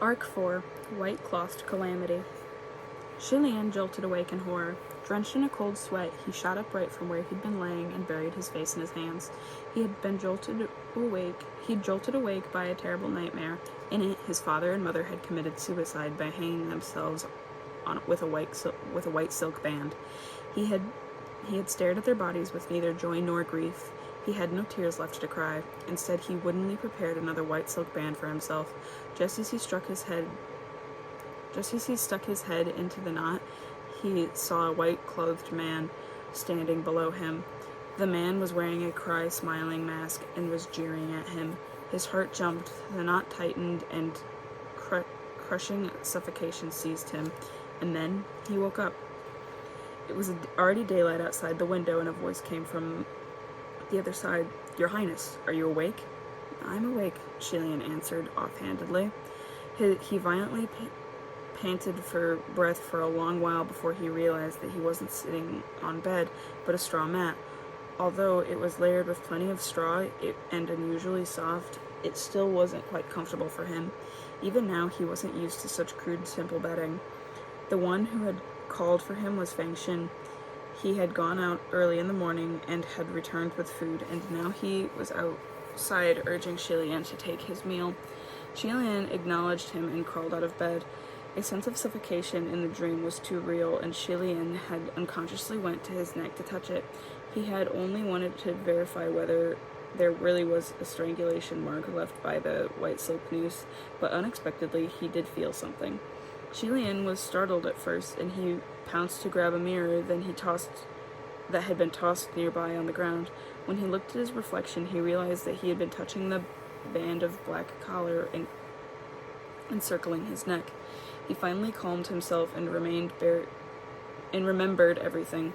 Arc 4, White-Clothed Calamity. Chilian jolted awake in horror. Drenched in a cold sweat, he shot upright from where he'd been laying and buried his face in his hands. He'd jolted awake by a terrible nightmare. In it, his father and mother had committed suicide by hanging themselves with a white silk band. He had stared at their bodies with neither joy nor grief. He had no tears left to cry. Instead, he woodenly prepared another white silk band for himself. Just as he stuck his head into the knot, he saw a white-clothed man standing below him. The man was wearing a smiling mask and was jeering at him. His heart jumped, the knot tightened, and crushing suffocation seized him. And then he woke up. It was already daylight outside the window, and a voice came from the other side. "Your Highness, are you awake?" "I'm awake," Chilian answered offhandedly. He violently panted for breath for a long while before he realized that he wasn't sitting on bed, but a straw mat. Although it was layered with plenty of straw and unusually soft, it still wasn't quite comfortable for him. Even now, he wasn't used to such crude, simple bedding. The one who had called for him was Fengshin. He had gone out early in the morning and had returned with food, and now he was outside urging Chilian to take his meal. Chilian acknowledged him and crawled out of bed. A sense of suffocation in the dream was too real, and Chilian had unconsciously went to his neck to touch it. He had only wanted to verify whether there really was a strangulation mark left by the white silk noose, but unexpectedly he did feel something. Chilian was startled at first, and he pounced to grab a mirror that had been tossed nearby on the ground. When he looked at his reflection, he realized that he had been touching the band of black collar encircling his neck. He finally calmed himself and remembered everything.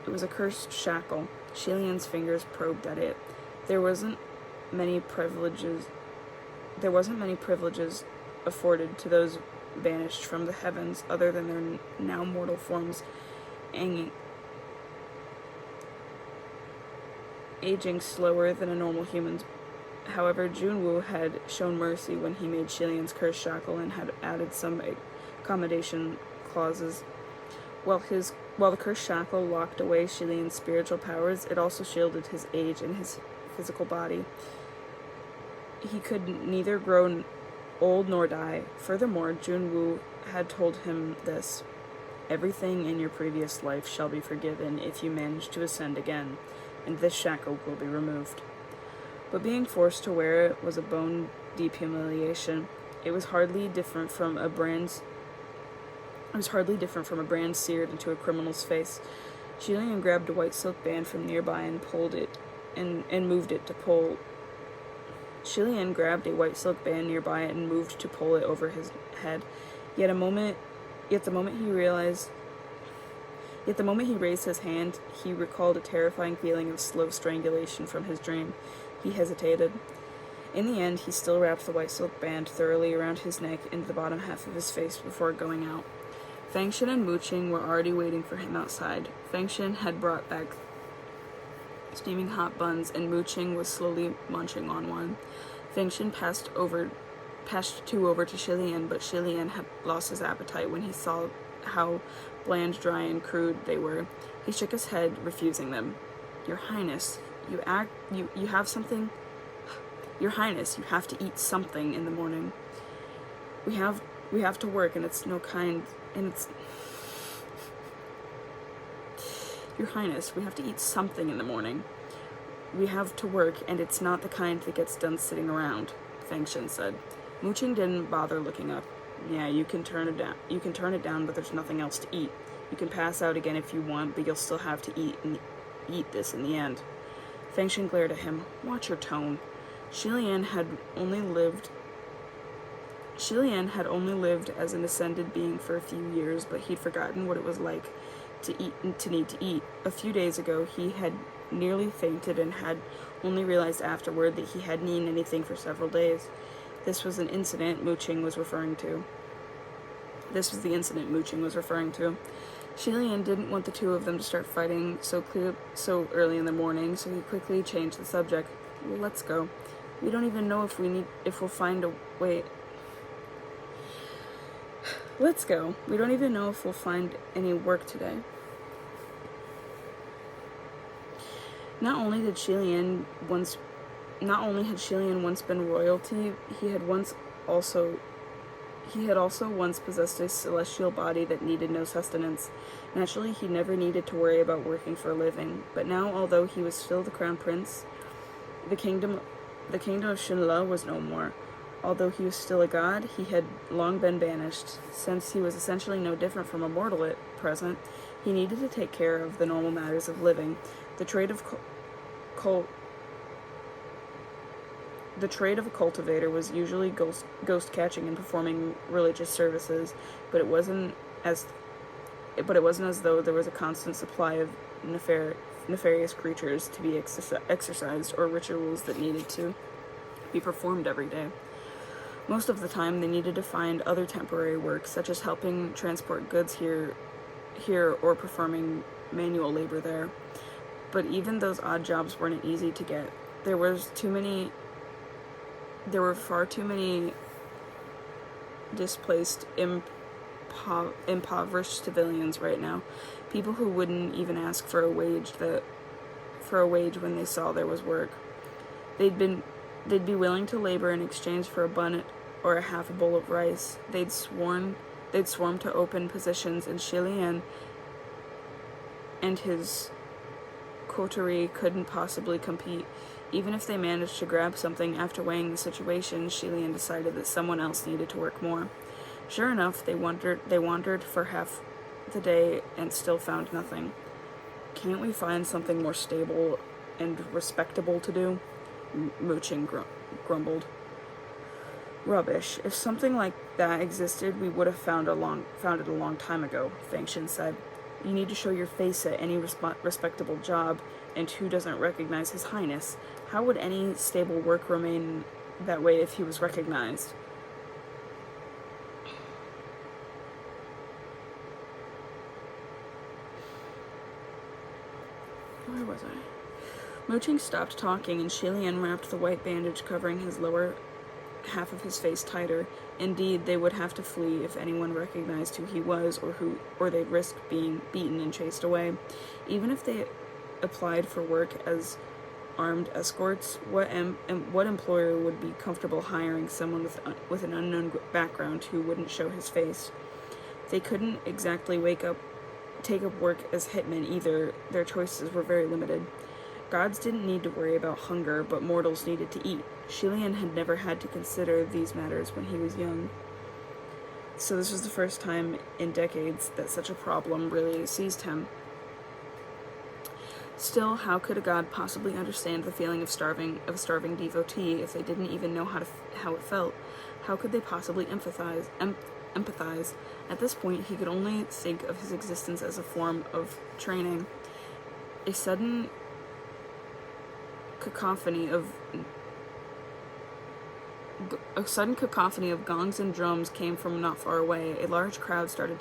It was a cursed shackle. Chilian's fingers probed at it. There wasn't many privileges afforded to those banished from the heavens other than their now mortal forms aging slower than a normal human's. However, Junwoo had shown mercy when he made Chilian's cursed shackle and had added some accommodation clauses. While the cursed shackle locked away Chilian's spiritual powers, it also shielded his age and his physical body. He could neither grow old nor die. Furthermore, Junwoo had told him this: "Everything in your previous life shall be forgiven if you manage to ascend again, and this shackle will be removed." But being forced to wear it was a bone-deep humiliation. It was hardly different from a brand seared into a criminal's face. Chilian grabbed a white silk band from nearby and pulled it, and moved it to pull. Chilian grabbed a white silk band nearby and moved to pull it over his head. Yet the moment he raised his hand, he recalled a terrifying feeling of slow strangulation from his dream. He hesitated. In the end, he still wrapped the white silk band thoroughly around his neck and the bottom half of his face before going out. Fengshin and Muqing were already waiting for him outside. Fengshin had brought back steaming hot buns, and Muqing was slowly munching on one. Fengshin passed two over to Chilian, but Chilian had lost his appetite when he saw how bland, dry, and crude they were. He shook his head, refusing them. "Your Highness, you have something? Your Highness, you have to eat something in the morning. We have to work, and it's no kind, and it's... Your Highness, we have to eat something in the morning. We have to work, and it's not the kind that gets done sitting around," Fengshin said. Muqing didn't bother looking up. "Yeah, you can turn it down, but there's nothing else to eat. You can pass out again if you want, but you'll still have to eat this in the end." Fengshin glared at him. "Watch your tone." Chilian had only lived as an ascended being for a few years, but he'd forgotten what it was like to need to eat. A few days ago, he had nearly fainted and had only realized afterward that he hadn't eaten anything for several days. This was the incident Muqing was referring to. Chilian didn't want the two of them to start fighting so early in the morning, so he quickly changed the subject. "Well, let's go. We don't even know if we'll find a way. Let's go. We don't even know if we'll find any work today. Not only had Shilian once been royalty, he had also once possessed a celestial body that needed no sustenance. Naturally, he never needed to worry about working for a living. But now, although he was still the crown prince, the kingdom of Shinla was no more. Although he was still a god, he had long been banished. Since he was essentially no different from a mortal at present, he needed to take care of the normal matters of living. The trade of a cultivator was usually ghost catching and performing religious services, but it wasn't as though there was a constant supply of nefarious creatures to be exercised or rituals that needed to be performed every day. Most of the time, they needed to find other temporary work, such as helping transport goods here or performing manual labor there. But even those odd jobs weren't easy to get. There were far too many displaced, impoverished civilians right now. People who wouldn't even ask for a wage when they saw there was work. They'd be willing to labor in exchange for a bun or a half a bowl of rice. They'd swarm to open positions, and Shilian and his coterie couldn't possibly compete. Even if they managed to grab something after weighing the situation, Shilian decided that someone else needed to work more. Sure enough, they wandered for half the day and still found nothing. Can't we find something more stable and respectable to do? Mooching grumbled. Rubbish. If something like that existed, we would have found it a long time ago, Fengshin said. You need to show your face at any respectable job, and who doesn't recognize His Highness? How would any stable work remain that way if he was recognized? Where was I? Mooching stopped talking, and Shilian wrapped the white bandage covering his lower half of his face tighter. Indeed, they would have to flee if anyone recognized who he was, or they'd risk being beaten and chased away. Even if they applied for work as armed escorts, what employer would be comfortable hiring someone with an unknown background who wouldn't show his face? They couldn't exactly take up work as hitmen either. Their choices were very limited. Gods didn't need to worry about hunger, but mortals needed to eat. Shilian had never had to consider these matters when he was young. So this was the first time in decades that such a problem really seized him. Still, how could a god possibly understand the feeling of a starving devotee if they didn't even know how it felt? How could they possibly empathize? At this point, he could only think of his existence as a form of training. A sudden cacophony of gongs and drums came from not far away. A large crowd started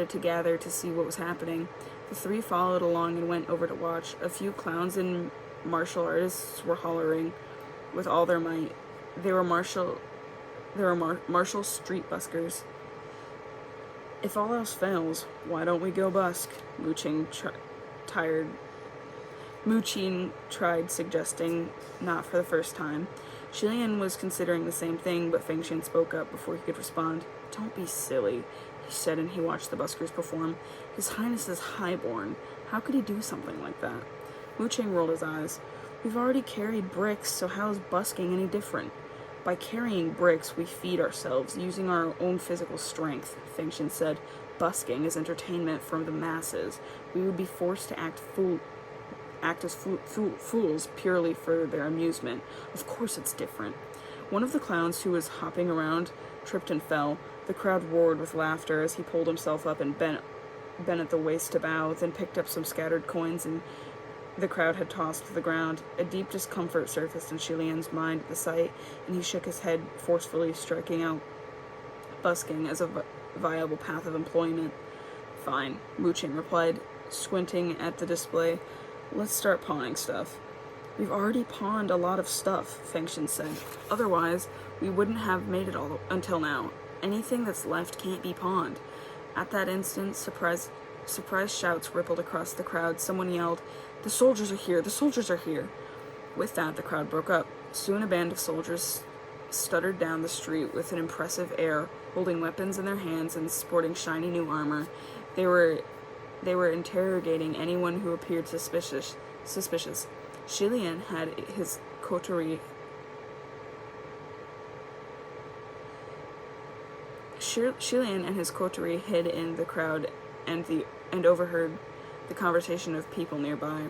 to gather to see what was happening. The three followed along and went over to watch. A few clowns and martial artists were hollering with all their might. They were martial street buskers. If all else fails, why don't we go busk? Mooching tried suggesting, not for the first time. Shilian was considering the same thing, but Fengshin spoke up before he could respond. Don't be silly, he said, and he watched the buskers perform. His Highness is highborn. How could he do something like that? Mooching rolled his eyes. We've already carried bricks, so how is busking any different? By carrying bricks, we feed ourselves, using our own physical strength, Fengshin said. Busking is entertainment from the masses. We would be forced to act as fools purely for their amusement. Of course it's different. One of the clowns who was hopping around tripped and fell. The crowd roared with laughter as he pulled himself up and bent at the waist to bow, then picked up some scattered coins and the crowd had tossed to the ground. A deep discomfort surfaced in Shilian's mind at the sight, and he shook his head forcefully, striking out busking as a viable path of employment. Fine, Mooching replied, squinting at the display. Let's start pawning stuff. We've already pawned a lot of stuff, Fengshin said. Otherwise, we wouldn't have made it all until now. Anything that's left can't be pawned. At that instant, surprised shouts rippled across the crowd. Someone yelled, "The soldiers are here! The soldiers are here!" With that, the crowd broke up. Soon a band of soldiers stuttered down the street with an impressive air, holding weapons in their hands and sporting shiny new armor. They were interrogating anyone who appeared suspicious. Shilian had his coterie. Shilian and his coterie hid in the crowd and overheard the conversation of people nearby.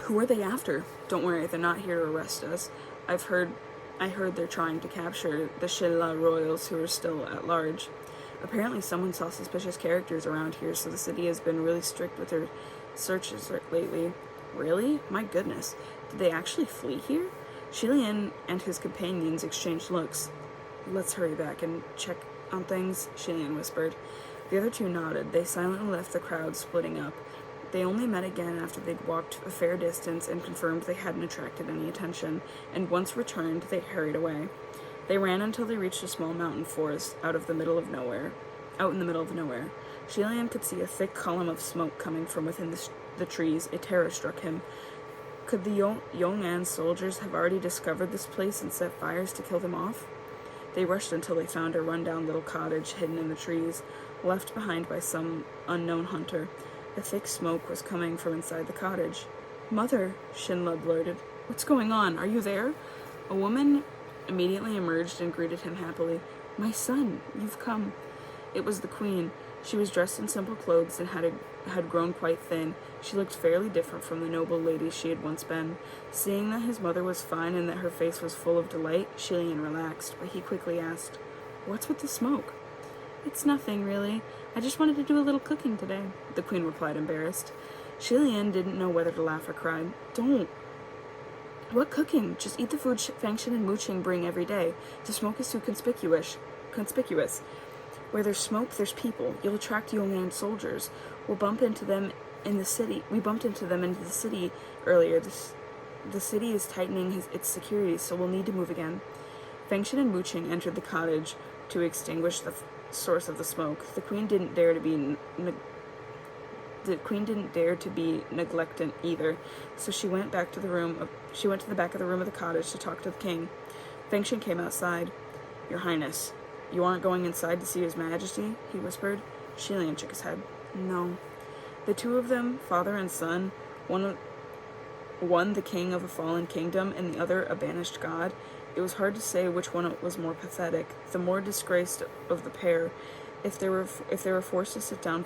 "Who are they after?" "Don't worry, they're not here to arrest us. I heard they're trying to capture the Shilla royals who are still at large. Apparently someone saw suspicious characters around here, so the city has been really strict with their searches lately." "Really? My goodness. Did they actually flee here?" Shilian and his companions exchanged looks. "Let's hurry back and check on things," Shilian whispered. The other two nodded. They silently left the crowd, splitting up. They only met again after they'd walked a fair distance and confirmed they hadn't attracted any attention, and once returned, they hurried away. They ran until they reached a small mountain forest out in the middle of nowhere. Shilian could see a thick column of smoke coming from within the trees. A terror struck him. Could the Yong'an soldiers have already discovered this place and set fires to kill them off? They rushed until they found a rundown little cottage hidden in the trees, left behind by some unknown hunter. The thick smoke was coming from inside the cottage. "Mother," Shinla blurted. "What's going on? Are you there?" A woman immediately emerged and greeted him happily. "My son, you've come." It was the queen. She was dressed in simple clothes and had grown quite thin. She looked fairly different from the noble lady she had once been. Seeing that his mother was fine and that her face was full of delight, Shilian relaxed, but he quickly asked, "What's with the smoke?" "It's nothing, really. I just wanted to do a little cooking today," the queen replied, embarrassed. Shilian didn't know whether to laugh or cry. "Don't. What cooking? Just eat the food Fangshan and Muqing bring every day. The smoke is too conspicuous. Where there's smoke, there's people. You'll attract Yong'an soldiers. We bumped into them in the city earlier. The city is tightening its security, so we'll need to move again." Fangshan and Muqing entered the cottage to extinguish the source of the smoke. The queen didn't dare to be neglectant either, so she went to the back of the room of the cottage to talk to the king. Fangshan came outside. "Your Highness, you aren't going inside to see His Majesty?" he whispered. Shilian shook his head. "No." The two of them, father and son, one the king of a fallen kingdom and the other a banished god. It was hard to say which one was more pathetic, the more disgraced of the pair. If they were forced to sit down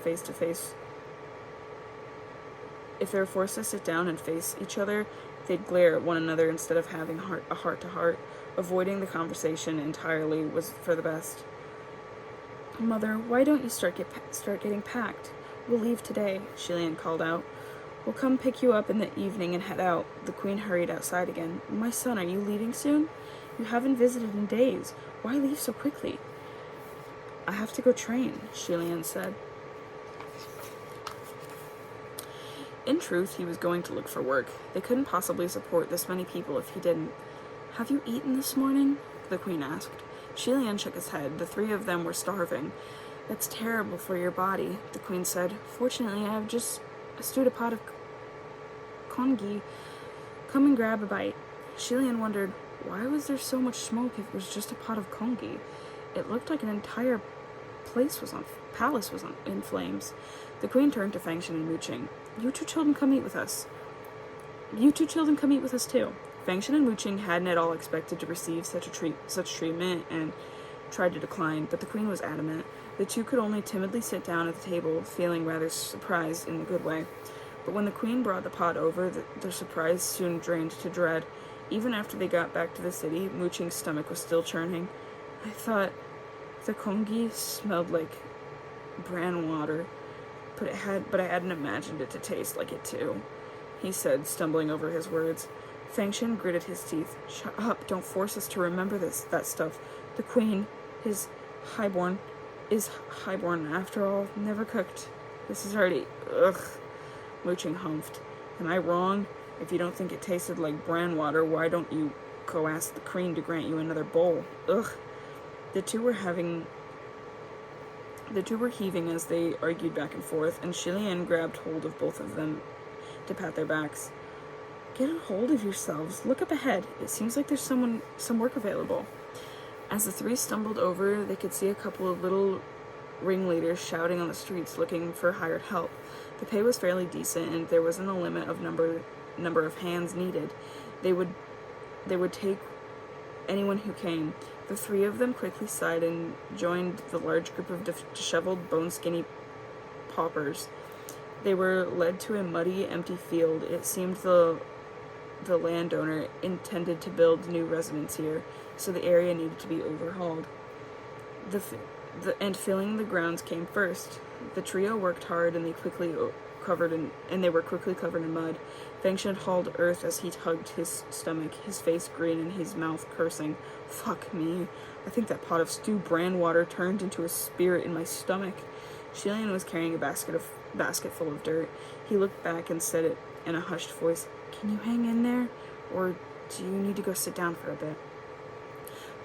and face each other, they'd glare at one another instead of having a heart-to-heart. Avoiding the conversation entirely was for the best. "Mother, why don't you start getting packed? We'll leave today," Shilian called out. "We'll come pick you up in the evening and head out." The queen hurried outside again. "My son, are you leaving soon? You haven't visited in days. Why leave so quickly?" "I have to go train," Shilian said. In truth, he was going to look for work. They couldn't possibly support this many people if he didn't. "Have you eaten this morning?" the queen asked. Shilian shook his head. The three of them were starving. "That's terrible for your body," the queen said. "Fortunately, I have just stewed a pot of congee. Come and grab a bite." Shilian wondered, why was there so much smoke if it was just a pot of congee? It looked like an entire palace was in flames. The queen turned to Fangshan and Muqing. You two children come eat with us too." Fangshan and Muqing hadn't at all expected to receive such treatment and tried to decline, but the queen was adamant. The two could only timidly sit down at the table, feeling rather surprised in a good way. But when the queen brought the pot over, their surprise soon drained to dread. Even after they got back to the city, Muqing's stomach was still churning. "I thought the congee smelled like bran water, but I hadn't imagined it to taste like it too," he said, stumbling over his words. Fangshan gritted his teeth. "Shut up, don't force us to remember that stuff. The queen is highborn after all, never cooked. This is already, ugh." Muqing humphed. "Am I wrong? If you don't think it tasted like bran water, why don't you go ask the queen to grant you another bowl? Ugh." The two were heaving as they argued back and forth, and Shilian grabbed hold of both of them to pat their backs. Get a hold of yourselves. Look up ahead. It seems like there's some work available. As the three stumbled over, they could see a couple of little ringleaders shouting on the streets looking for hired help. The pay was fairly decent, and there wasn't a limit of number of hands needed. They would take anyone who came. The three of them quickly sighed and joined the large group of disheveled, bone-skinny paupers. They were led to a muddy, empty field. It seemed the landowner intended to build new residence here, so the area needed to be overhauled. And filling the grounds came first. The trio worked hard, and they were quickly covered in mud. Fengshen hauled earth as he tugged his stomach, his face green and his mouth cursing. Fuck me. I think that pot of stew bran water turned into a spirit in my stomach. Shilian was carrying a basket full of dirt. He looked back and said it in a hushed voice. Can you hang in there? Or do you need to go sit down for a bit?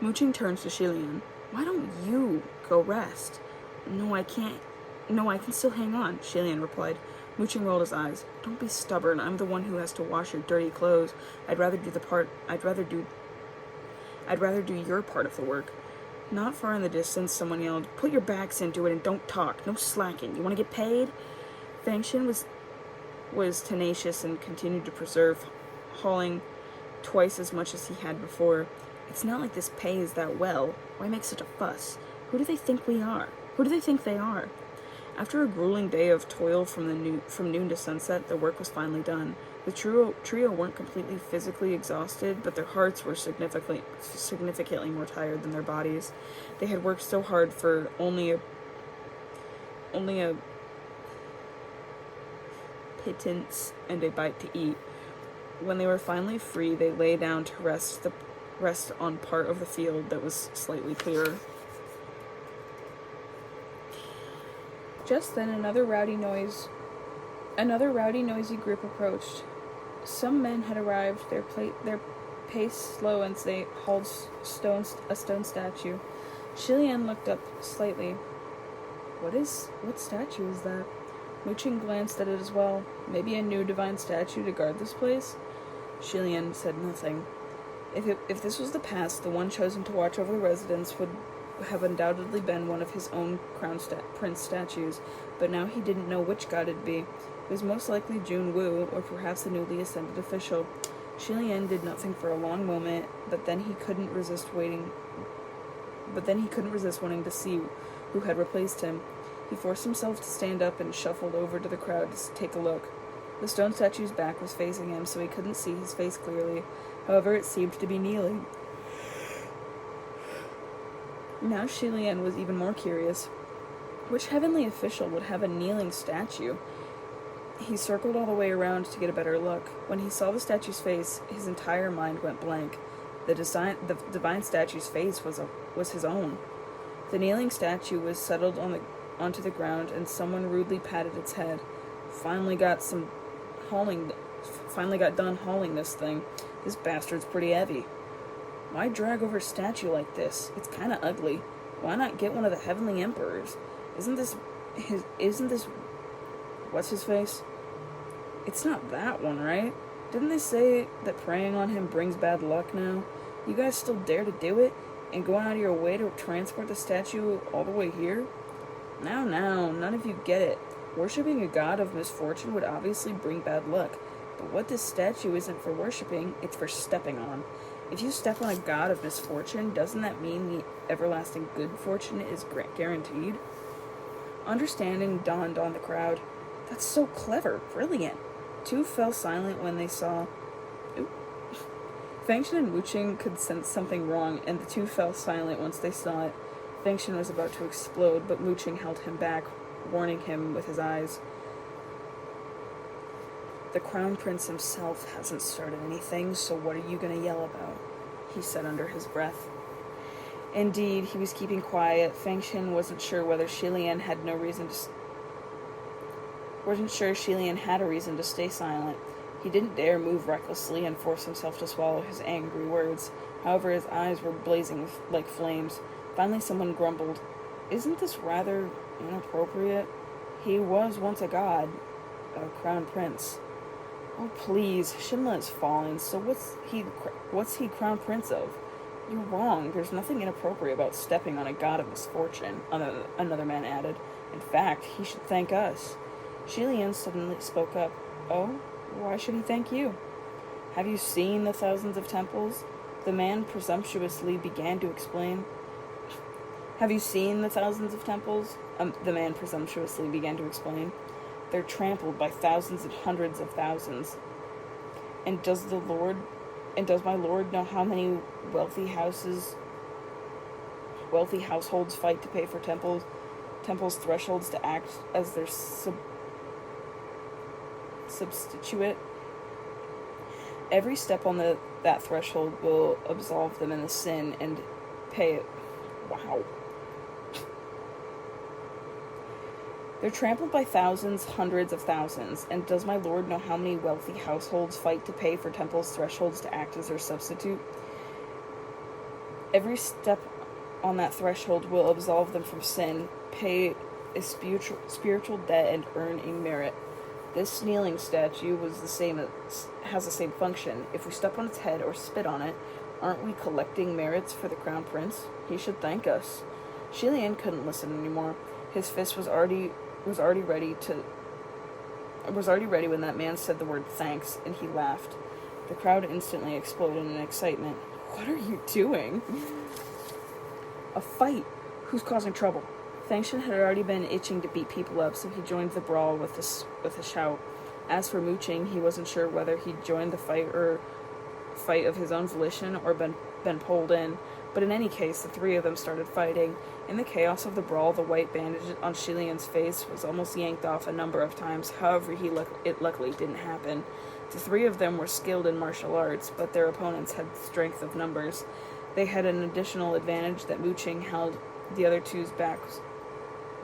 Mooching turns to Shilian. Why don't you go rest? No, I can't. No, I can still hang on, Shilian replied. Mooching rolled his eyes. Don't be stubborn. I'm the one who has to wash your dirty clothes. I'd rather do your part of the work. Not far in the distance, someone yelled, Put your backs into it and don't talk. No slacking. You want to get paid? Fengshen was tenacious and continued to persevere, hauling twice as much as he had before. It's not like this pays that well. Why make such a fuss? Who do they think we are? Who do they think they are? After a grueling day of toil from noon to sunset, the work was finally done. The trio weren't completely physically exhausted, but their hearts were significantly more tired than their bodies. They had worked so hard for only a pittance and a bite to eat. When they were finally free, they lay down to rest on part of the field that was slightly clearer. Just then, another rowdy, noisy group approached. Some men had arrived, their pace slow as they hauled a stone statue. Shilian looked up slightly. What statue is that? Mooching glanced at it as well. Maybe a new divine statue to guard this place? Shilian said nothing. If this was the past, the one chosen to watch over the residents would have undoubtedly been one of his own prince statues, but now he didn't know which god it'd be. It was most likely Jun Wu, or perhaps the newly ascended official. Shilian did nothing for a long moment, but then he couldn't resist wanting to see who had replaced him. He forced himself to stand up and shuffled over to the crowd to take a look. The stone statue's back was facing him, so he couldn't see his face clearly. However, it seemed to be kneeling. Now Shilian was even more curious. Which heavenly official would have a kneeling statue? He circled all the way around to get a better look. When he saw the statue's face, his entire mind went blank. The divine statue's face was his own. The kneeling statue was settled onto the ground, and someone rudely patted its head. Finally got done hauling this thing. This bastard's pretty heavy. Why drag over a statue like this? It's kind of ugly. Why not get one of the heavenly emperors? Isn't this what's his face? It's not that one, right? Didn't they say that praying on him brings bad luck now? You guys still dare to do it? And going out of your way to transport the statue all the way here? Now, none of you get it. Worshipping a god of misfortune would obviously bring bad luck. But what this statue isn't for worshipping, it's for stepping on. If you step on a god of misfortune, doesn't that mean the everlasting good fortune is guaranteed? Understanding dawned on the crowd. That's so clever, brilliant. Two fell silent when they saw... Fengshen and Wuching could sense something wrong, and the two fell silent once they saw it. Fengshen was about to explode, but Wuching held him back, warning him with his eyes. The Crown Prince himself hasn't started anything, so what are you going to yell about? He said under his breath. Indeed, he was keeping quiet. Fengshen wasn't sure Shilian had a reason to stay silent. He didn't dare move recklessly and force himself to swallow his angry words. However, his eyes were blazing like flames. Finally, someone grumbled, "Isn't this rather inappropriate? He was once a god, a crown prince." "Oh, please, Shinla has fallen, so what's he crown prince of?" "You're wrong. There's nothing inappropriate about stepping on a god of misfortune," another man added. "In fact, he should thank us." Shilian suddenly spoke up. "Oh? Why should he thank you?" "Have you seen the thousands of temples?" The man presumptuously began to explain. "Have you seen the thousands of temples?" The man presumptuously began to explain. "They're trampled by thousands and hundreds of thousands. And does my lord know how many wealthy households fight to pay for temples' thresholds to act as their substitute? Every step on that threshold will absolve them in the sin and pay it." Wow. "They're trampled by thousands, hundreds of thousands. And does my lord know how many wealthy households fight to pay for temples' thresholds to act as their substitute? Every step on that threshold will absolve them from sin, pay a spiritual debt, and earn a merit. This kneeling statue has the same function. If we step on its head or spit on it, aren't we collecting merits for the crown prince? He should thank us." Shilian couldn't listen anymore. His fist was already ready when that man said the word thanks, and he laughed. The crowd instantly exploded in excitement. "What are you doing?" "A fight. Who's causing trouble?" Fangshan had already been itching to beat people up, so he joined the brawl with a shout. As for Mooching, he wasn't sure whether he'd joined the fight of his own volition or been pulled in. But in any case, the three of them started fighting. In the chaos of the brawl, the white bandage on Shilian's face was almost yanked off a number of times. However, it luckily didn't happen. The three of them were skilled in martial arts, but their opponents had strength of numbers. They had an additional advantage that Mooching held the other two's backs.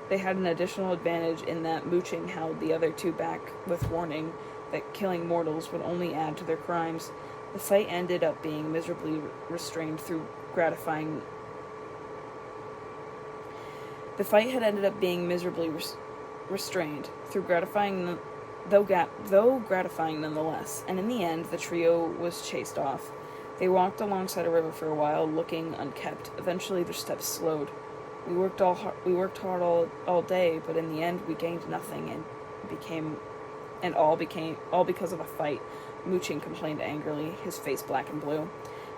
They had an additional advantage in that Mooching held the other two back with warning that killing mortals would only add to their crimes. The fight ended up being miserably restrained through gratifying. The fight had ended up being miserably restrained through gratifying, though gratifying nonetheless. And in the end, the trio was chased off. They walked alongside a river for a while, looking unkempt. Eventually, their steps slowed. We worked hard all day, but in the end, we gained nothing, all because of a fight. Mooching complained angrily, his face black and blue.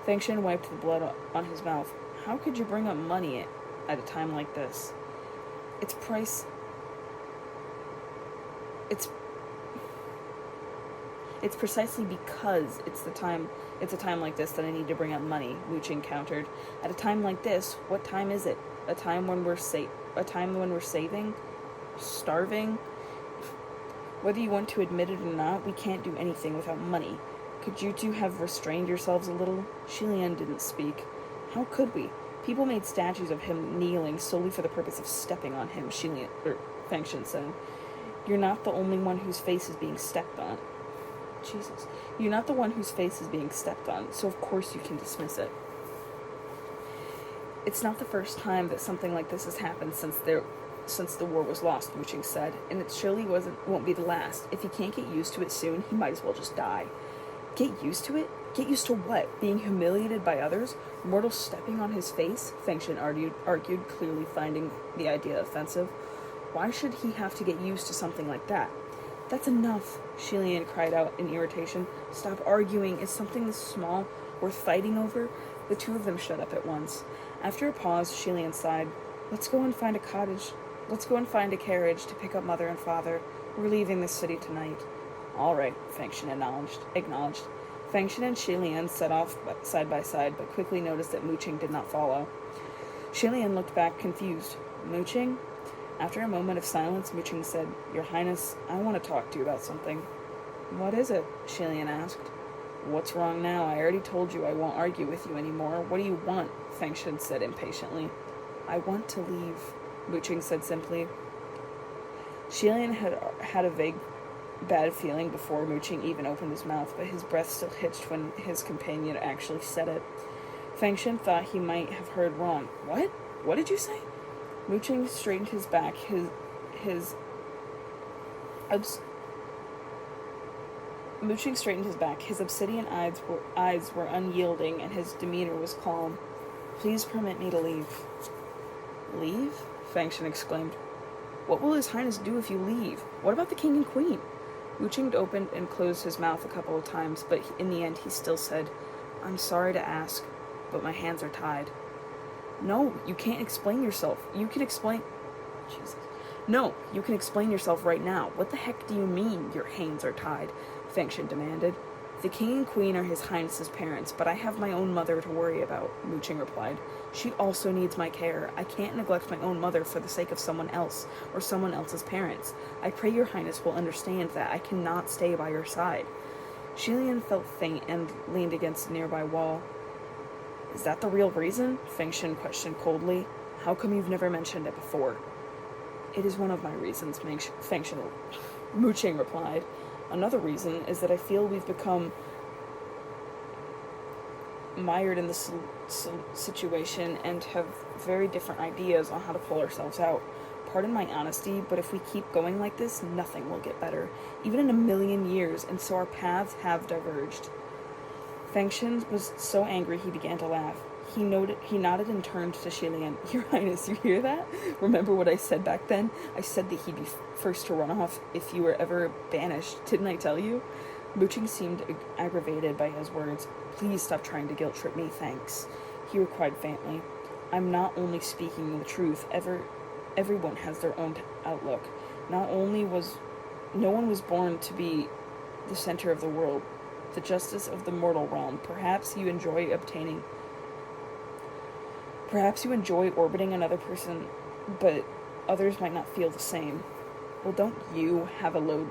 Fangshan wiped the blood on his mouth. "How could you bring up money at a time like this?" It's precisely because it's a time like this that I need to bring up money," Mooching countered. "At a time like this, what time is it? A time when we're saving? Starving? Whether you want to admit it or not, we can't do anything without money. Could you two have restrained yourselves a little?" Shilian didn't speak. "How could we? People made statues of him kneeling solely for the purpose of stepping on him," Fangshan said. "You're not the only one whose face is being stepped on." Jesus. "You're not the one whose face is being stepped on, so of course you can dismiss it." "It's not the first time that something like this has happened since the war was lost," Mooching said, "and it surely won't be the last. If he can't get used to it soon, he might as well just die." "Get used to it? Get used to what? Being humiliated by others? Mortals stepping on his face?" Fangshan argued, clearly finding the idea offensive. "Why should he have to get used to something like that?" "That's enough," Shilian cried out in irritation. "Stop arguing. Is something this small worth fighting over?" The two of them shut up at once. After a pause, Shilian sighed. Let's go and find a carriage to pick up Mother and Father. We're leaving this city tonight." "All right," Fangshan acknowledged. Fangshan and Shilian set off side by side, but quickly noticed that Mooching did not follow. Shilian looked back, confused. "Mooching?" After a moment of silence, Mooching said, "Your Highness, I want to talk to you about something." "What is it?" Shilian asked. "What's wrong now? I already told you I won't argue with you anymore. What do you want?" Fangshan said impatiently. "I want to leave," Mooching said simply. Shilian had a vague bad feeling before Mooching even opened his mouth, but his breath still hitched when his companion actually said it. Fangshan thought he might have heard wrong. "What? What did you say? Mooching straightened his back. Mooching straightened his back. His obsidian eyes were unyielding, and his demeanor was calm. Please permit me to leave. Leave? Fangshan exclaimed. What will His Highness do if you leave? What about the king and queen? Mooching opened and closed his mouth a couple of times, but in the end he still said, I'm sorry to ask, but my hands are tied. No, you can't explain yourself. You can explain... Jesus. No, you can explain yourself right now. What the heck do you mean your hands are tied? Fangshan demanded. The king and queen are His Highness's parents, but I have my own mother to worry about, Mooching replied. She also needs my care. I can't neglect my own mother for the sake of someone else, or someone else's parents. I pray your highness will understand that I cannot stay by your side. Shilian felt faint and leaned against a nearby wall. Is that the real reason? Fangshan questioned coldly. How come you've never mentioned it before? It is one of my reasons, Fangshan Mooching replied. Another reason is that I feel we've become mired in this situation and have very different ideas on how to pull ourselves out. Pardon my honesty, but if we keep going like this, nothing will get better, even in 1,000,000 years, and so our paths have diverged. Fangshan was so angry he began to laugh. He nodded and turned to Shilian. Your Highness, you hear that? Remember what I said back then? I said that he'd be first to run off if you were ever banished. Didn't I tell you? Mooching seemed aggravated by his words. Please stop trying to guilt-trip me, thanks. He replied faintly. I'm not only speaking the truth. Everyone has their own outlook. No one was born to be the center of the world, the justice of the mortal realm. Perhaps you enjoy orbiting another person, but others might not feel the same. Well, don't you have a load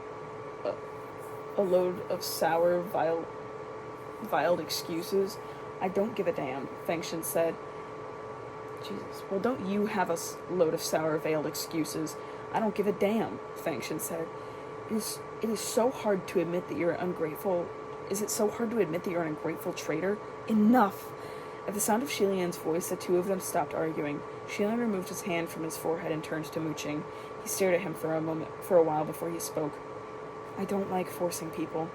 of sour, viled excuses? I don't give a damn, Fangshan said. Jesus. Well, don't you have a load of sour, veiled excuses? I don't give a damn, Fangshan said. It is so hard to admit that you're ungrateful. Is it so hard to admit that you're an ungrateful traitor? Enough! At the sound of Shilian's voice, the two of them stopped arguing. Shilian removed his hand from his forehead and turned to Mooching. He stared at him for a while before he spoke. I don't like forcing people.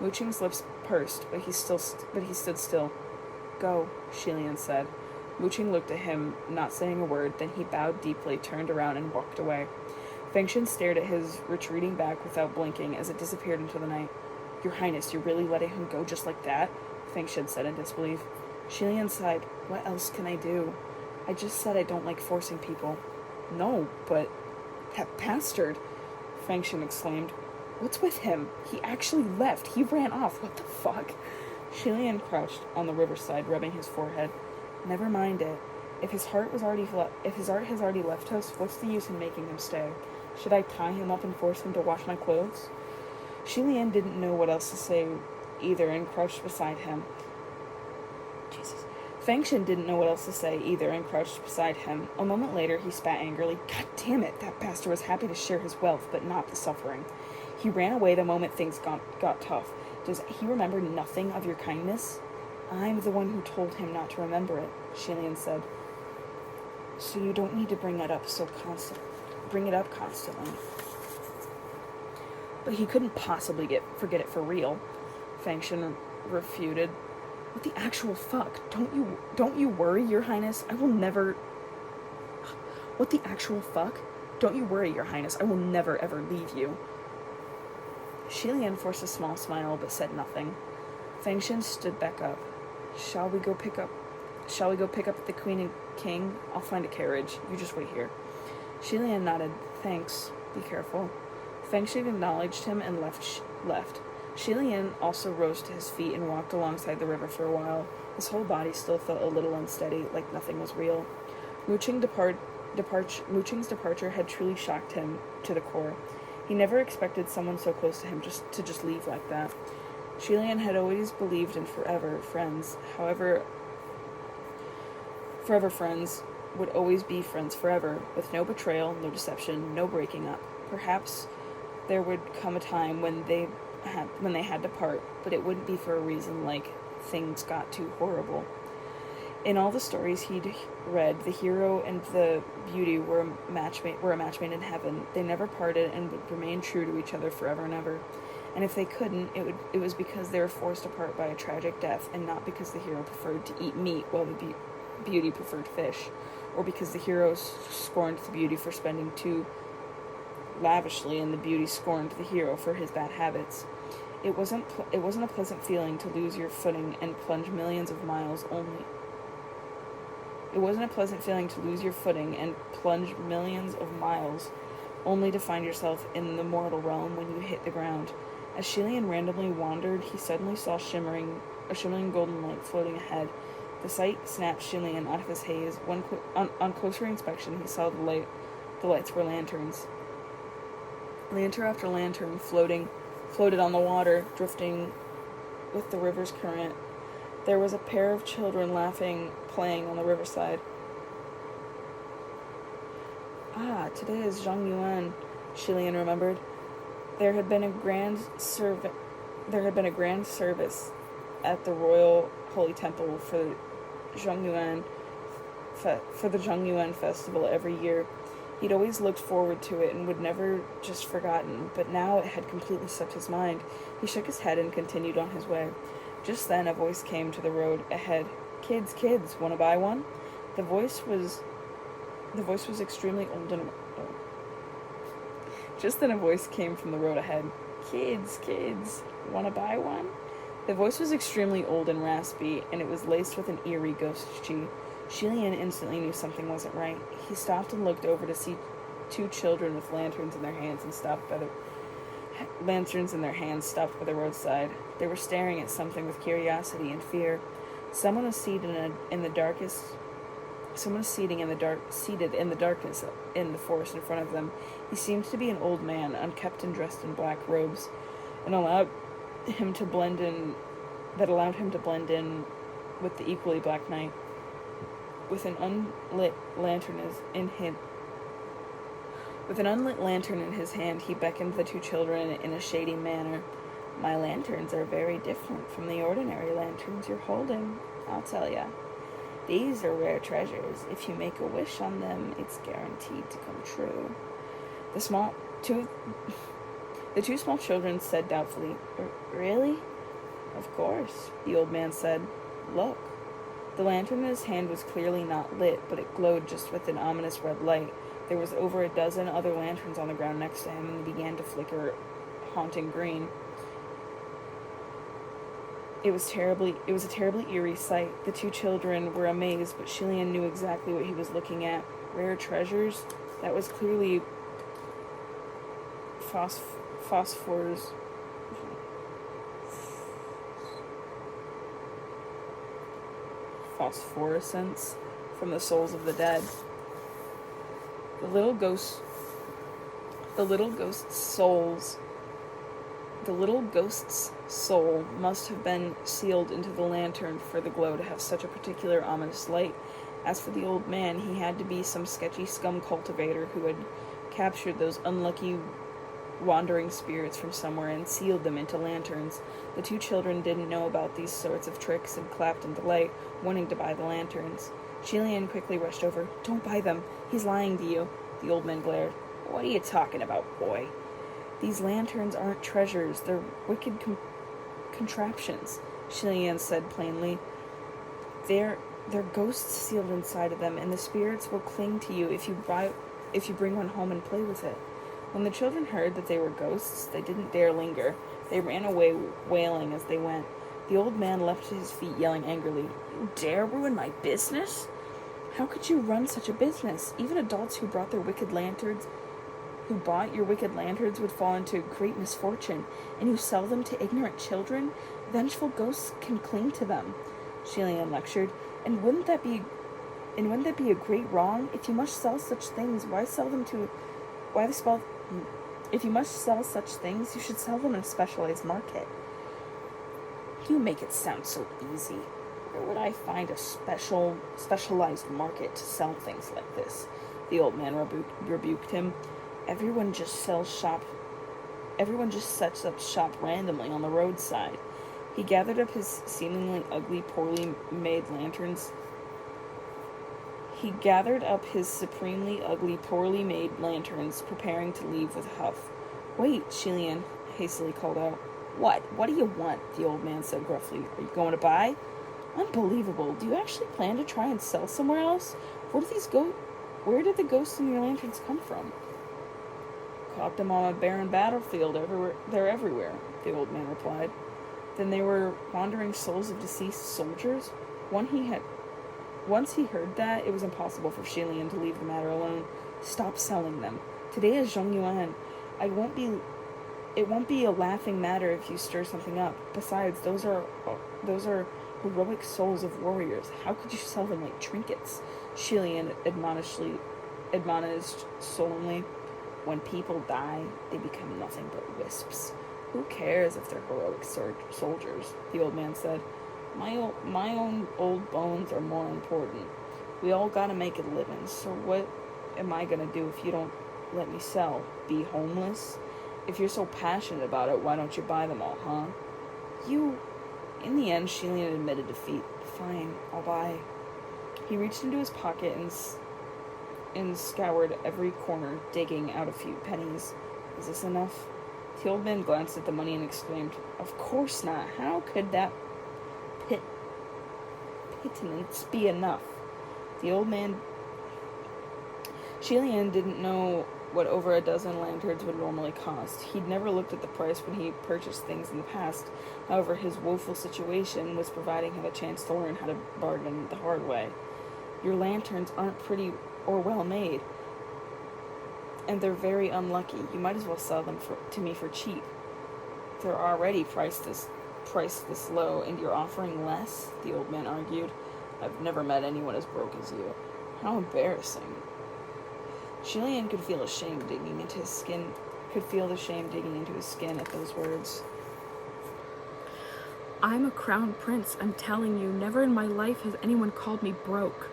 Mooching's lips pursed, but he stood still. Go, Shilian said. Mooching looked at him, not saying a word, then he bowed deeply, turned around, and walked away. Fangshan stared at his retreating back without blinking as it disappeared into the night. Your Highness, you're really letting him go just like that? Fangshan said in disbelief. Shilian sighed. What else can I do? I just said I don't like forcing people. No, but... That bastard! Fangshan exclaimed. What's with him? He actually left. He ran off. What the fuck? Shilian crouched on the riverside, rubbing his forehead. Never mind it. If his heart has already left us, what's the use in making him stay? Should I tie him up and force him to wash my clothes? Shilian didn't know what else to say either and crouched beside him. Jesus. Fangshan didn't know what else to say either and crouched beside him. A moment later, he spat angrily. God damn it, that bastard was happy to share his wealth, but not the suffering. He ran away the moment things got tough. Does he remember nothing of your kindness? I'm the one who told him not to remember it, Shilian said. So you don't need to bring it up constantly. But he couldn't possibly forget it for real, Fangshan refuted. What the actual fuck? Don't you worry, Your Highness. I will never... What the actual fuck? Don't you worry, Your Highness. I will never ever leave you. Shilian forced a small smile but said nothing. Fangshan stood back up. Shall we go pick up the Queen and King? I'll find a carriage. You just wait here. Shilian nodded. Thanks. Be careful. Fangshan acknowledged him and left. Shilian also rose to his feet and walked alongside the river for a while. His whole body still felt a little unsteady, like nothing was real. Mooching's departure had truly shocked him to the core. He never expected someone so close to him just leave like that. Shilian had always believed in forever friends. However, forever friends would always be friends forever, with no betrayal, no deception, no breaking up. Perhaps there would come a time when they had to part, but it wouldn't be for a reason like things got too horrible. In all the stories he'd read, the hero and the beauty were a match made in heaven. They never parted and would remain true to each other forever and ever. And if they couldn't, it was because they were forced apart by a tragic death, and not because the hero preferred to eat meat while the beauty preferred fish, or because the hero scorned the beauty for spending too lavishly and the beauty scorned the hero for his bad habits. It wasn't a pleasant feeling to lose your footing and plunge millions of miles only. It wasn't a pleasant feeling to lose your footing and plunge millions of miles only to find yourself in the mortal realm when you hit the ground. As Shilian randomly wandered, he suddenly saw a shimmering golden light floating ahead. The sight snapped Shilian out of his haze. On closer inspection, he saw the lights were lanterns. Lantern after lantern floated on the water, drifting with the river's current. There was a pair of children playing on the riverside. Ah, today is Zhang Yuan, Shilian remembered. There had been a grand service at the Royal Holy Temple for the Zhang Yuan festival every year. He'd always looked forward to it and would never just forgotten, but now it had completely slipped his mind. He shook his head and continued on his way. Just then a voice came to the road ahead. Kids, wanna buy one? The voice was extremely old and Just then a voice came from the road ahead. Kids, wanna buy one? The voice was extremely old and raspy, and it was laced with an eerie ghost chi. Shilian instantly knew something wasn't right. He stopped and looked over to see two children with lanterns in their hands stopped by the roadside. They were staring at something with curiosity and fear. Someone was seated in the darkness in the forest in front of them. He seemed to be an old man, unkempt and dressed in black robes, and allowed him to blend in with the equally black night. With an unlit lantern in his hand, he beckoned the two children in a shady manner. My lanterns are very different from the ordinary lanterns you're holding, I'll tell ya. These are rare treasures. If you make a wish on them, it's guaranteed to come true. The two small children said doubtfully, Really? Of course, the old man said. Look. The lantern in his hand was clearly not lit, but it glowed just with an ominous red light. There was over a dozen other lanterns on the ground next to him, and they began to flicker haunting green. It was a terribly eerie sight. The two children were amazed, but Shilian knew exactly what he was looking at. Rare treasures? That was clearly phosphorescence from the souls of the dead. The little ghost's soul must have been sealed into the lantern for the glow to have such a particular ominous light. As for the old man, he had to be some sketchy scum cultivator who had captured those unlucky wandering spirits from somewhere and sealed them into lanterns. The two children didn't know about these sorts of tricks and clapped in delight, wanting to buy the lanterns. Shilian quickly rushed over. Don't buy them. He's lying to you. The old man glared. What are you talking about, boy? These lanterns aren't treasures. They're wicked contraptions, Shilian said plainly. They're ghosts sealed inside of them, and the spirits will cling to you if you bring one home and play with it. When the children heard that they were ghosts, they didn't dare linger. They ran away, wailing as they went. The old man leapt to his feet, yelling angrily, You dare ruin my business? How could you run such a business? Even adults who bought your wicked lanterns would fall into great misfortune, and you sell them to ignorant children? Vengeful ghosts can cling to them, Shilian lectured. And wouldn't that be a great wrong? If you must sell such things, If you must sell such things, you should sell them in a specialized market. You make it sound so easy. Where would I find a specialized market to sell things like this? The old man rebuked him. Everyone just sets up shop randomly on the roadside. He gathered up his seemingly ugly, poorly made lanterns He gathered up his supremely ugly, poorly made lanterns, preparing to leave with a huff. "Wait," Shelian hastily called out. "What? What do you want?" the old man said gruffly. "Are you going to buy?" "Unbelievable. Do you actually plan to try and sell somewhere else? Where did the ghosts in your lanterns come from?" "Caught them on a barren battlefield. They're everywhere," the old man replied. "Then they were wandering souls of deceased soldiers?" Once he heard that, it was impossible for Shilian to leave the matter alone. "Stop selling them. Today is Zhongyuan. It won't be a laughing matter if you stir something up. Besides, those are heroic souls of warriors. How could you sell them like trinkets?" Shilian admonished solemnly. "When people die, they become nothing but wisps. Who cares if they're heroic soldiers?" the old man said. My own old bones are more important. We all gotta make a living, so what am I gonna do if you don't let me sell? Be homeless? If you're so passionate about it, why don't you buy them all, huh?" In the end, Shilian admitted defeat. "Fine, I'll buy." He reached into his pocket and scoured every corner, digging out a few pennies. "Is this enough?" The old man glanced at the money and exclaimed, "Of course not. How could that pittance be enough?" The old man... Shilian didn't know what over a dozen lanterns would normally cost. He'd never looked at the price when he purchased things in the past. However, his woeful situation was providing him a chance to learn how to bargain the hard way. "Your lanterns aren't pretty or well made, and they're very unlucky. You might as well sell them to me for cheap. They're already priced this low, and you're offering less?" the old man argued. "I've never met anyone as broke as you. How embarrassing." Shilian could feel the shame digging into his skin at those words. "I'm a crown prince, I'm telling you. Never in my life has anyone called me broke."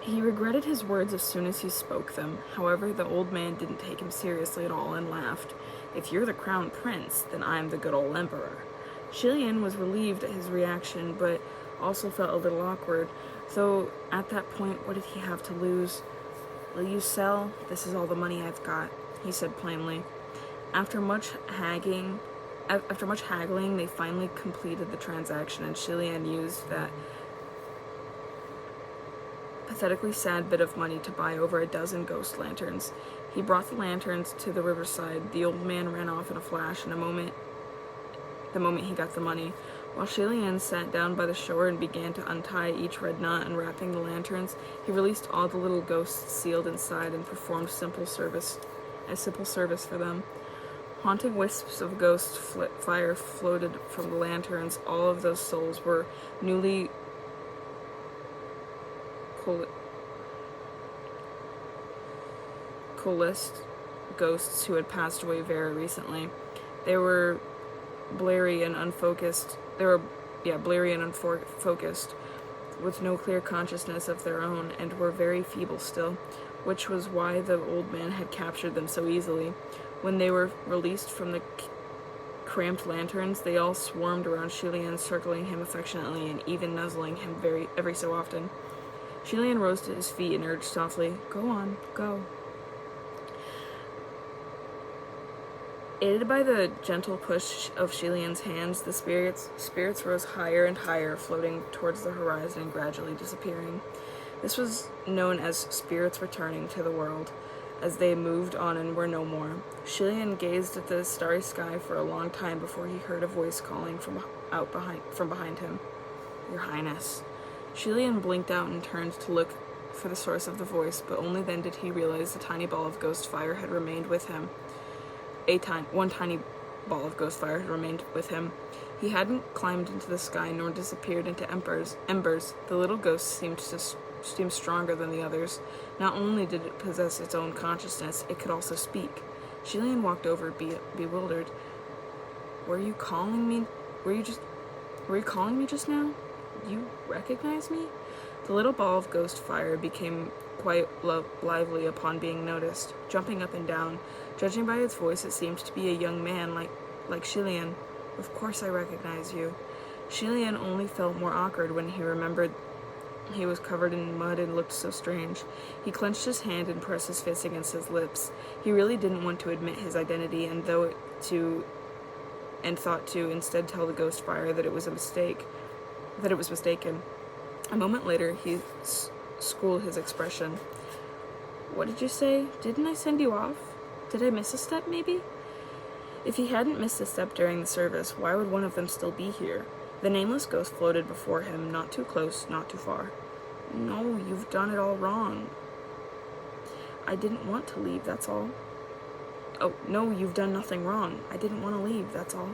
He regretted his words as soon as he spoke them. However, the old man didn't take him seriously at all and laughed. "If you're the crown prince, then I'm the good old emperor." Shilian was relieved at his reaction, but also felt a little awkward, though at that point, what did he have to lose? "Will you sell? This is all the money I've got," he said plainly. After much haggling, they finally completed the transaction, and Shilian used that pathetically sad bit of money to buy over a dozen ghost lanterns. He brought the lanterns to the riverside. The old man ran off in a flash the moment he got the money. While Shilian sat down by the shore and began to untie each red knot, unwrapping the lanterns, he released all the little ghosts sealed inside and performed simple service for them. Haunting wisps of ghost fire floated from the lanterns. All of those souls were newly coalesced ghosts who had passed away very recently. They were bleary and unfocused, with no clear consciousness of their own, and were very feeble still, which was why the old man had captured them so easily. When they were released from the cramped lanterns, they all swarmed around Shilian, circling him affectionately and even nuzzling him every so often. Shilian rose to his feet and urged softly, "Go on, go." Aided by the gentle push of Shilian's hands, the spirits rose higher and higher, floating towards the horizon and gradually disappearing. This was known as spirits returning to the world, as they moved on and were no more. Shilian gazed at the starry sky for a long time before he heard a voice calling from behind him. "Your Highness." Shilian blinked out and turned to look for the source of the voice, but only then did he realize the tiny ball of ghost fire had remained with him. One tiny ball of ghost fire had remained with him. He hadn't climbed into the sky nor disappeared into embers. The little ghost seemed stronger than the others. Not only did it possess its own consciousness, it could also speak. Shilian walked over, bewildered. Were you calling me just now? You recognize me?" The little ball of ghost fire became quite lively upon being noticed, jumping up and down. Judging by its voice, it seemed to be a young man like Shilian. "Of course I recognize you." Shilian only felt more awkward when he remembered he was covered in mud and looked so strange. He clenched his hand and pressed his fist against his lips. He really didn't want to admit his identity, and thought to instead tell the ghost fire that it was mistaken. A moment later, he schooled his expression. What did you say? Didn't I send you off? Did I miss a step, maybe? If he hadn't missed a step during the service, why would one of them still be here? The nameless ghost floated before him, not too close, not too far. No, you've done it all wrong. I didn't want to leave, that's all. Oh, no, you've done nothing wrong. I didn't want to leave, that's all.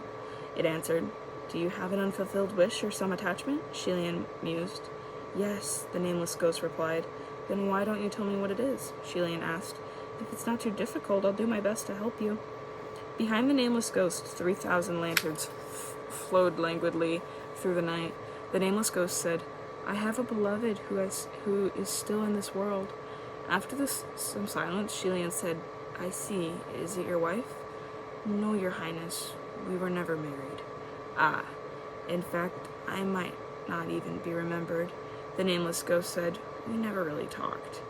It answered. Do you have an unfulfilled wish or some attachment? Shilian mused. Yes, the nameless ghost replied. Then why don't you tell me what it is? Shilian asked. If it's not too difficult, I'll do my best to help you. Behind the nameless ghost, 3,000 lanterns flowed languidly through the night. The nameless ghost said, I have a beloved who is still in this world. After some silence, Shilian said, I see. Is it your wife? No, your highness. We were never married. Ah. In fact, I might not even be remembered. The nameless ghost said, We never really talked.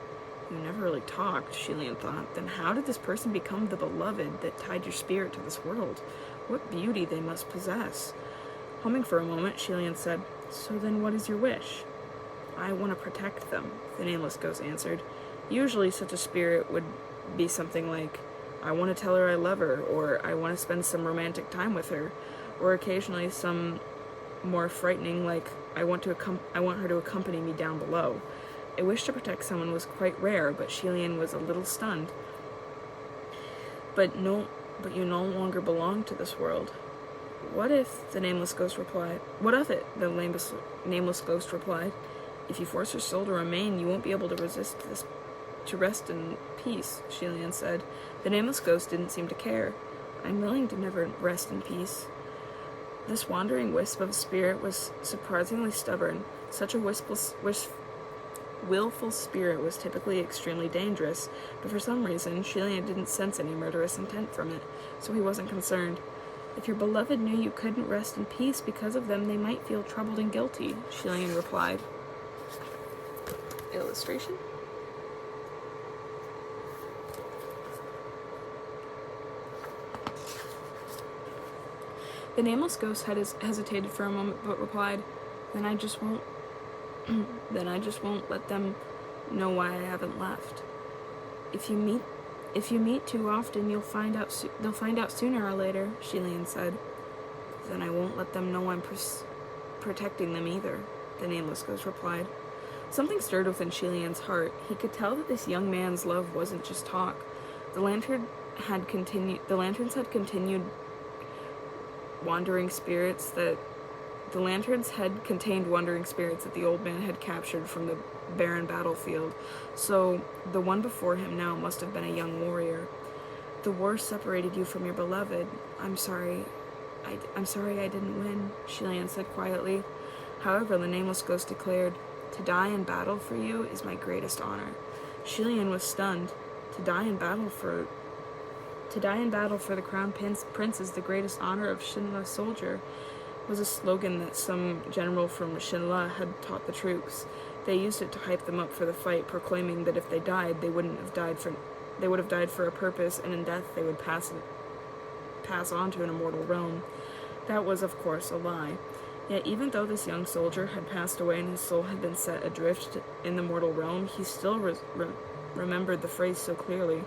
You never really talked, Shilian thought. Then how did this person become the beloved that tied your spirit to this world? What beauty they must possess. Humming for a moment, Shilian said, So then what is your wish? I want to protect them, the nameless ghost answered. Usually such a spirit would be something like, I want to tell her I love her, or I want to spend some romantic time with her, or occasionally some more frightening like, I want her to accompany me down below. A wish to protect someone was quite rare, but Shilian was a little stunned. But you no longer belong to this world. What if, the nameless ghost replied. What of it? The nameless ghost replied. If you force your soul to remain, you won't be able to resist this. To rest in peace, Shilian said. The nameless ghost didn't seem to care. I'm willing to never rest in peace. This wandering wisp of a spirit was surprisingly stubborn. Such a willful spirit was typically extremely dangerous, but for some reason, Shilian didn't sense any murderous intent from it, so he wasn't concerned. If your beloved knew you couldn't rest in peace because of them, they might feel troubled and guilty, Shilian replied. Illustration? The nameless ghost had hesitated for a moment, but replied, Then I just won't let them know why I haven't left. If you meet too often, they'll find out sooner or later, Shilian said. Then I won't let them know I'm protecting them either, the nameless ghost replied. Something stirred within Shilian's heart. He could tell that this young man's love wasn't just talk. The lanterns had continued wandering spirits that the lanterns had contained wandering spirits that the old man had captured from the barren battlefield, so the one before him now must have been a young warrior. The war separated you from your beloved. I'm sorry I didn't win, Shilian said quietly. However, the nameless ghost declared, To die in battle for you is my greatest honor. Shilian was stunned. To die in battle for the crown prince is the greatest honor of Shinla's soldier, was a slogan that some general from Shinla had taught the troops. They used it to hype them up for the fight, proclaiming that if they died, they would have died for a purpose, and in death they would pass on to an immortal realm. That was, of course, a lie. Yet even though this young soldier had passed away and his soul had been set adrift in the mortal realm, he still remembered the phrase so clearly,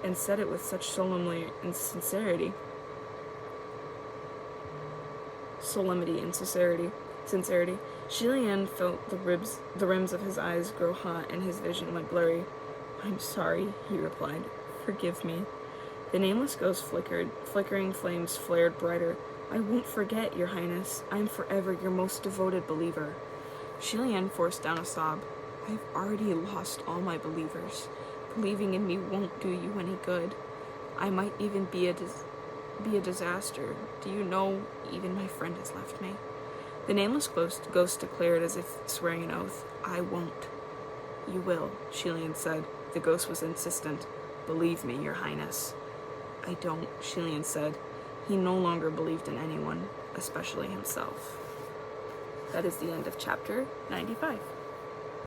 and said it with such solemnity and sincerity. Shilian felt the rims of his eyes grow hot and his vision went blurry. I'm sorry, he replied. Forgive me. The nameless ghost flickered. Flickering flames flared brighter. I won't forget, your highness. I am forever your most devoted believer. Shilian forced down a sob. I've already lost all my believers. Believing in me won't do you any good. I might even be a disaster. Do you know, even my friend has left me. The nameless ghost declared as if swearing an oath. I won't. You will, Shilian said. The ghost was insistent. Believe me, your highness. I don't, Shilian said. He no longer believed in anyone, especially himself. That is the end of chapter 95.